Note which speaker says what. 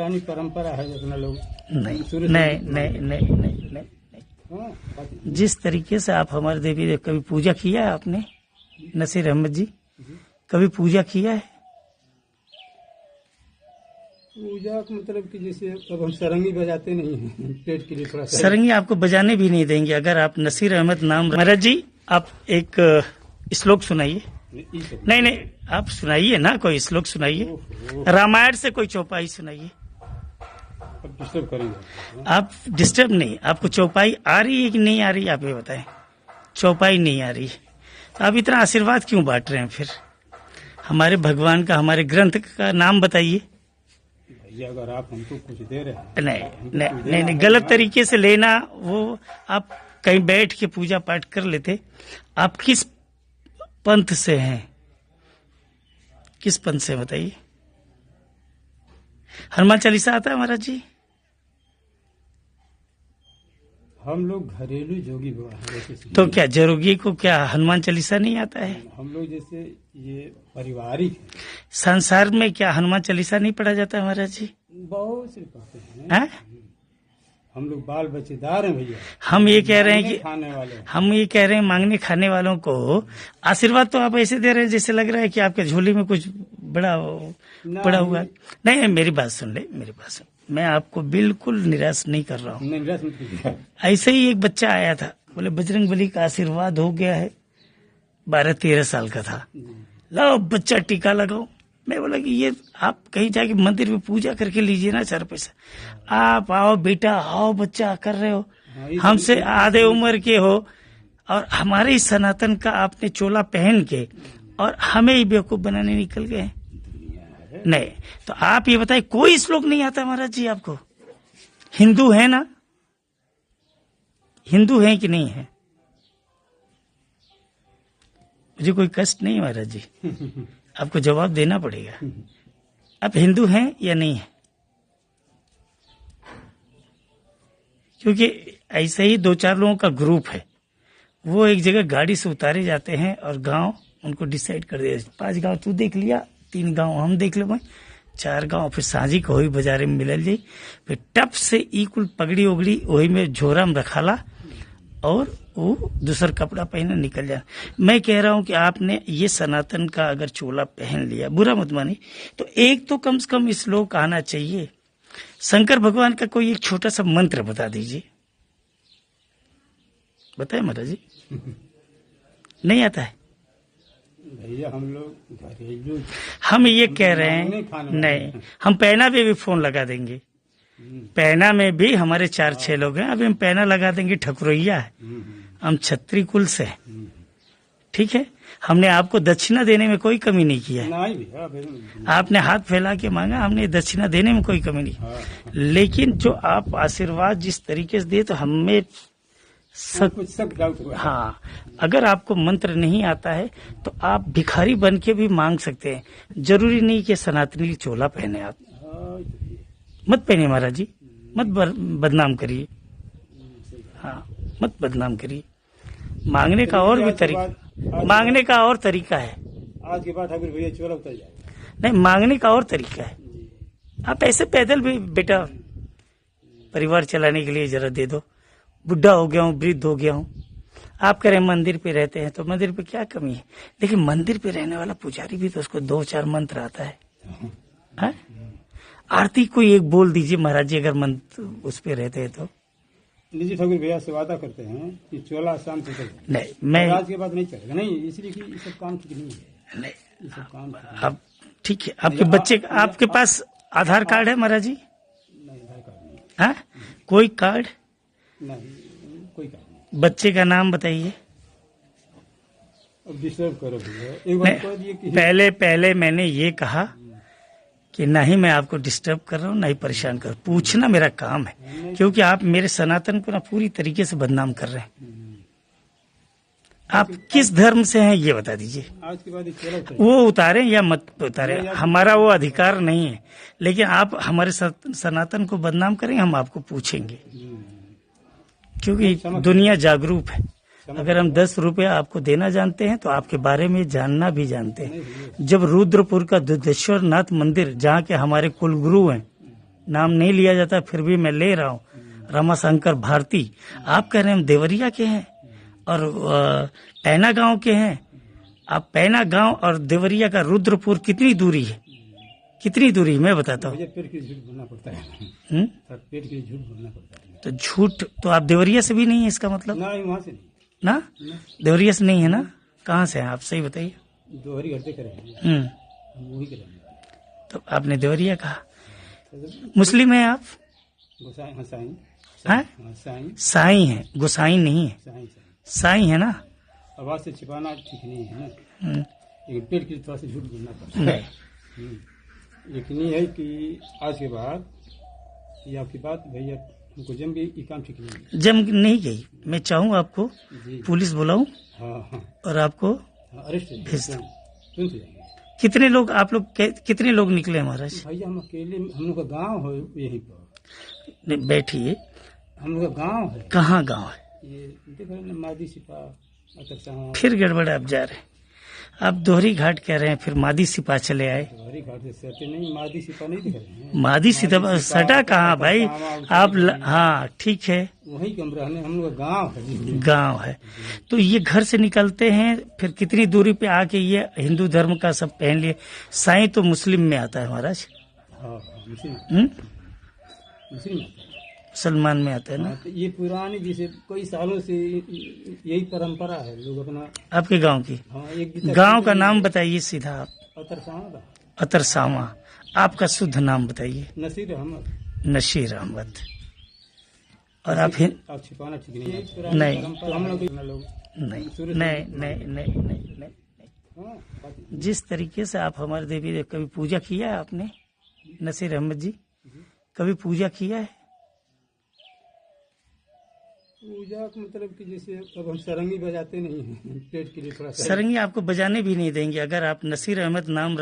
Speaker 1: पुरानी परंपरा है अपना लोग।
Speaker 2: नहीं नहीं नहीं नहीं नहीं नहीं। जिस तरीके से आप हमारे देवी देव, कभी पूजा किया है आपने? नसीर अहमद जी कभी पूजा किया है?
Speaker 1: पूजा का मतलब कि जैसे अब हम सरंगी बजाते नहीं हैं, पेट के लिए थोड़ा
Speaker 2: सरंगी आपको बजाने भी नहीं देंगे अगर आप नसीर अहमद नाम। महाराज जी आप एक श्लोक सुनाइए। नहीं नहीं आप सुनाइए ना, कोई श्लोक सुनाइए, रामायण से कोई चौपाई सुनाइए।
Speaker 1: डिस्टर्ब करेंगे
Speaker 2: आप? डिस्टर्ब नहीं, आपको चौपाई आ रही है कि नहीं आ रही है आप ये बताएं। चौपाई नहीं आ रही है तो आप इतना आशीर्वाद क्यों बांट रहे हैं फिर? हमारे भगवान का, हमारे ग्रंथ का नाम बताइए।
Speaker 1: भैया अगर आप हमको कुछ दे रहे हैं,
Speaker 2: नहीं नहीं, गलत तरीके से लेना। वो आप कहीं बैठ के पूजा पाठ कर लेते। आप किस पंथ से हैं? किस पंथ से बताइए। हनुमान चालीसा आता है महाराज जी?
Speaker 1: हम लोग घरेलू जोगी हैं।
Speaker 2: तो क्या जोगी को क्या हनुमान चालीसा नहीं आता है?
Speaker 1: हम लोग जैसे ये पारिवारिक
Speaker 2: संसार में क्या हनुमान चालीसा नहीं पढ़ा जाता है महाराज जी?
Speaker 1: बहुत से पढ़ते हैं। हम लोग बाल बच्चेदार हैं भैया।
Speaker 2: हम ये कह रहे हैं कि
Speaker 1: खाने वाले, हम
Speaker 2: ये कह रहे हैं मांगने खाने वालों को आशीर्वाद तो आप ऐसे दे रहे हैं जैसे लग रहा है कि आपके झोली में कुछ बड़ा पड़ा हुआ। नहीं, मेरी बात सुन ले, मेरी बात सुन। मैं आपको बिल्कुल निराश नहीं कर रहा हूँ। ऐसे ही एक बच्चा आया था, बोले बजरंगबली का आशीर्वाद हो गया है। 12-13 साल का था। लाओ बच्चा टीका लगाओ। मैं बोला कि ये आप कहीं जाके मंदिर में पूजा करके लीजिए ना 4 पैसा। आप आओ बेटा, आओ बच्चा कर रहे हो, हमसे आधे उम्र के हो और हमारे इस सनातन का आपने चोला पहन के और हमें ही बेवकूफ बनाने निकल गए। नहीं तो आप ये बताइए, कोई श्लोक नहीं आता महाराज जी आपको? हिंदू है ना? हिंदू है कि नहीं है? मुझे कोई कष्ट नहीं महाराज जी, आपको जवाब देना पड़ेगा। आप हिंदू हैं या नहीं है? क्योंकि ऐसे ही 2-4 लोगों का ग्रुप है, वो एक जगह गाड़ी से उतारे जाते हैं और गांव उनको डिसाइड कर दिया। 5 गांव तू देख लिया, 3 गांव हम देख ले, 4 गांव फिर साझी को ही बाजारे में मिलल जाई। फिर टप से इकुल पगड़ी उगड़ी वही में झोरा में रखाला और वो दूसरा कपड़ा पहने निकल जाना। मैं कह रहा हूं कि आपने ये सनातन का अगर चोला पहन लिया, बुरा मत मानिए, तो एक तो कम से कम श्लोक आना चाहिए। शंकर भगवान का कोई एक छोटा सा मंत्र बता दीजिए। बताए महाराज जी? नहीं आता है
Speaker 1: भैया। हम लोग घरेलू, हम
Speaker 2: ये कह रहे हैं नहीं, हम पैना पे भी फोन लगा देंगे। पैना में भी हमारे 4-6 लोग हैं, अभी हम पैना लगा देंगे। ठकुरैया है, हम छत्री कुल से हैं, ठीक है। हमने आपको दक्षिणा देने में कोई कमी नहीं किया है। आपने हाथ फैला के मांगा, हमने दक्षिणा देने में कोई कमी नहीं। लेकिन जो आप आशीर्वाद जिस तरीके से दिए तो हमें हाँ, अगर आपको मंत्र नहीं आता है तो आप भिखारी बन के भी मांग सकते हैं। जरूरी नहीं कि सनातनी चोला पहने। आप मत पहने महाराज जी, मत बदनाम करिए। हाँ, मत बदनाम करिए। मांगने का और भी तरीका, मांगने का और तरीका है।
Speaker 1: आज के बाद अगर भैया चोला उतर जाए,
Speaker 2: नहीं, मांगने का और तरीका है। आप ऐसे पैदल भी बेटा परिवार चलाने के लिए जरा दे दो। बुढ़ा हो गया हूँ, वृद्ध हो गया हूँ। आप कह रहे हैं मंदिर पे रहते हैं, तो मंदिर पे क्या कमी है? लेकिन मंदिर पे रहने वाला पुजारी भी तो उसको 2-4 मंत्र आता है, है? आरती कोई एक बोल दीजिए महाराज जी, अगर मंत्र उस पे रहते हैं तो।
Speaker 1: निजी ठाकुर भैया से वादा करते हैं कि चोला शाम से चलेगा।
Speaker 2: नहीं, मैं
Speaker 1: आज के बाद नहीं चलेगा। नहीं, इसलिए कि ये सब काम ठीक नहीं है।
Speaker 2: नहीं,
Speaker 1: ये सब काम
Speaker 2: अब ठीक है। आपके बच्चे, आपके पास आधार कार्ड है महाराज जी?
Speaker 1: नहीं, आधार कार्ड नहीं।
Speaker 2: हाँ, कोई कार्ड
Speaker 1: नहीं, कोई कार्ड नहीं।
Speaker 2: बच्चे का नाम बताइए।
Speaker 1: अब डिस्टर्ब करो भैया, एक बार कह दिए कि
Speaker 2: पहले मैंने ये कहा कि ना ही मैं आपको डिस्टर्ब कर रहा हूँ, ना ही परेशान कर। पूछना मेरा काम है, क्योंकि आप मेरे सनातन को ना पूरी तरीके से बदनाम कर रहे हैं। आप किस धर्म से हैं ये बता दीजिए।
Speaker 1: आज के बाद
Speaker 2: वो उतारे या मत उतारे, हमारा वो अधिकार नहीं है। लेकिन आप हमारे सनातन को बदनाम करेंगे, हम आपको पूछेंगे, क्योंकि दुनिया जागरूक है। अगर हम 10 रुपया आपको देना जानते हैं तो आपके बारे में जानना भी जानते हैं। जब रुद्रपुर का दुधेश्वर नाथ मंदिर, जहाँ के हमारे कुलगुरु हैं, नाम नहीं लिया जाता, फिर भी मैं ले रहा हूँ। रमाशंकर भारती, आप कह रहे हैं हम देवरिया के हैं और पैना गांव के हैं। आप पैना गांव और देवरिया का रुद्रपुर कितनी दूरी है? कितनी दूरी मैं बताता हूँ।
Speaker 1: मुझे पेट के झूठ बोलना पड़ता है। सर, पेट के झूठ बोलना पड़ता है।
Speaker 2: तो झूठ तो आप देवरिया से भी नहीं है इसका मतलब?
Speaker 1: ना, वहाँ से नहीं।
Speaker 2: ना, देवरिया से नहीं है ना? कहाँ से हैं आप, सही बताइए।
Speaker 1: दोहरी घरते करेंगे, हम वही करेंगे।
Speaker 2: तो आपने देवरिया कहा। मुस्लिम है आप?
Speaker 1: गोसाई, हाँ, साईं।
Speaker 2: हैं?
Speaker 1: हाँ, साईं।
Speaker 2: साईं है, गोसाई नहीं है।
Speaker 1: साईं।
Speaker 2: साईं है ना?
Speaker 1: आवाज से छिपाना ठीक नहीं है ना,
Speaker 2: हम्म,
Speaker 1: लेकिन पेट के लिए थोड़ा सा झूठ बोलना पड़ता है।
Speaker 2: नहीं,
Speaker 1: लेकिन ये है कि आज के बाद ये आपकी बात भैया हमको जम गई, ये काम ठीक नहीं है।
Speaker 2: जम नहीं गई। मैं चाहूँ आपको
Speaker 1: जी।
Speaker 2: पुलिस बुलाऊं
Speaker 1: हाँ, हाँ,
Speaker 2: और आपको
Speaker 1: हाँ, अरेस्ट
Speaker 2: भेज दो।
Speaker 1: तुरंत हो जाएंगे।
Speaker 2: कितने लोग आप लोग कितने लोग निकले महाराज?
Speaker 1: भैया हम अकेले, हम लोग का गाँव है यहीं पर,
Speaker 2: नहीं, बैठिए।
Speaker 1: हम लोग का गाँव है
Speaker 2: कहाँ गांव है?
Speaker 1: ये, देख रहे हैं ना, मादी सिपा, अतरसावा।
Speaker 2: फिर गड़बड़ आप जा रहे हैं। आप दोहरी घाट कह रहे हैं, फिर मादी सिपा चले आए।
Speaker 1: हरी घाट से सटे नहीं, मादी सिपा नहीं दिख रहे हैं।
Speaker 2: मादी सिपा सटा कहाँ भाई? आप हाँ ठीक है,
Speaker 1: वही कमरा है, हम लोग का गाँव है।
Speaker 2: गांव है। तो ये घर से निकलते हैं, फिर कितनी दूरी पे आके ये हिंदू धर्म का सब पहन लिए। साईं तो मुस्लिम में आता है महाराज।
Speaker 1: हाँ, हाँ, मुस्लिम
Speaker 2: मुसलमान में आता है ना?
Speaker 1: हाँ, तो ये पुरानी जैसे कई सालों से यही परंपरा है, लोग अपना।
Speaker 2: आपके गांव की?
Speaker 1: हाँ, एक
Speaker 2: गांव का नाम बताइए सीधा आप।
Speaker 1: अतरसावा का
Speaker 2: अतरसावा। आपका शुद्ध नाम बताइए।
Speaker 1: नसीर अहमद।
Speaker 2: नशीर अहमद। और आप
Speaker 1: आप छिपाना ठीक नहीं है।
Speaker 2: नहीं।
Speaker 1: तो हम लोग
Speaker 2: नहीं नहीं नहीं नहीं नहीं नहीं।
Speaker 1: हाँ,
Speaker 2: जिस तरीके से आप हमारे देवी कभी पूजा किया है आपने? नसीर अहमद जी, कभी पूजा किया है?
Speaker 1: पूजा का मतलब कि जैसे अब हम सरंगी बजाते नहीं हैं, पेट के लिए थोड़ा सा।
Speaker 2: सरंगी आपको बजाने भी नहीं देंगे अगर आप नसीर अहमद नाम